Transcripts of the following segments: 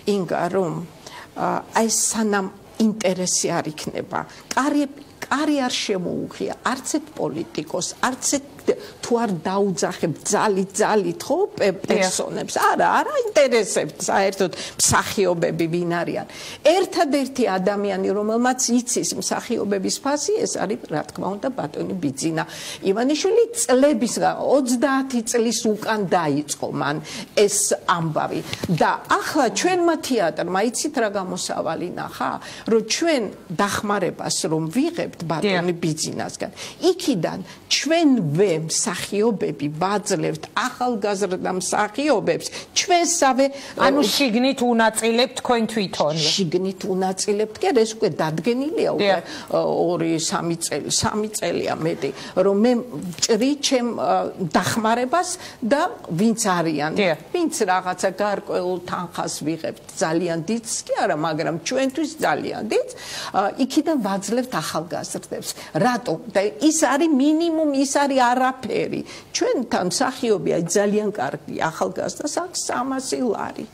ინგა რომ აი სანამ ინტერესი არ იქნება კარი არ შემოუღია არც ერთ პოლიტიკოს არც ერთ თუ არ დაუძახებ ძალით ხო პერსონებს არა ინტერესებს საერთოდ მსახიობები ვინ არიან ერთადერთი ადამიანი რომელმაც იცის მსახიობების ფასი ეს არის რა თქმა უნდა ბატონი ბიძინა ივანიშვილი წლების 30 წლის უკან დაიწყო მან ეს ამბავი და ახლა ჩვენმა თეატრმა იცით რა გამოსავალი ნახა რომ ჩვენ დახმარებას რომ ვიღებთ ბატონი ბიძინასგან იქიდან ჩვენვე მსახიობები ვაძლევთ ახალგაზრდა მსახიობებს ჩვენსავე ანუ შიგნით უნაწილებთ თქვენ თვითონ შიგნით უნაწილებთ კი ეს უკვე დადგენილია უკვე 2-3 წელია მეტი რომ მე ვჭრი ჩემ დახმარებას და ვინც არიან ვინც რაღაცა გარკვეულ თანხას ვიღებთ ძალიან დიდს კი არა მაგრამ ჩვენთვის ძალიან დიდს იქიდან ვაძლევთ ახალგაზრდებს რატომ და ის არის მინიმუმ ის არის არაფერი ჩვენთან მსახიობია ძალიან კარგი ახალგაზრდას აქვს 300 ლარი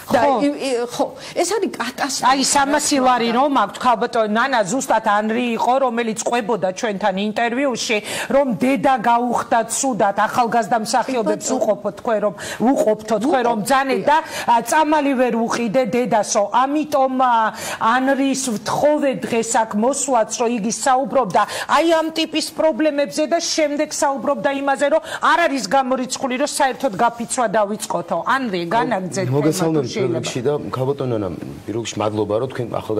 ხო ეს არის კატასტროფა აი 300 ლარი რომ აქვს ქალბატონი ნანა ზუსტად ანრი იყო რომელიც ყვებოდა ჩვენთან ინტერვიუში რომ დედა გაუხდა ცუდად ახალგაზრდა მსახიობებს უყოფთო თქვენ რომ ძანე და წამალი ვერ უყიდე დედასო ამიტომ ანრის ვთხოვე დღეს აქ მოსვლაც რომ იგი საუბრობდა აი ამ ტიპის პრობლემებზე და შემდეგ საუბრობდა იმაზე რომ არ არის გამორიცხული რომ საერთოდ გაფიცვა დავიწყოთო ანრი განაგძეთ მოგესალმებით და ქალბატონო ნანა პირველში მადლობა რომ თქვენ ახალგაზრდა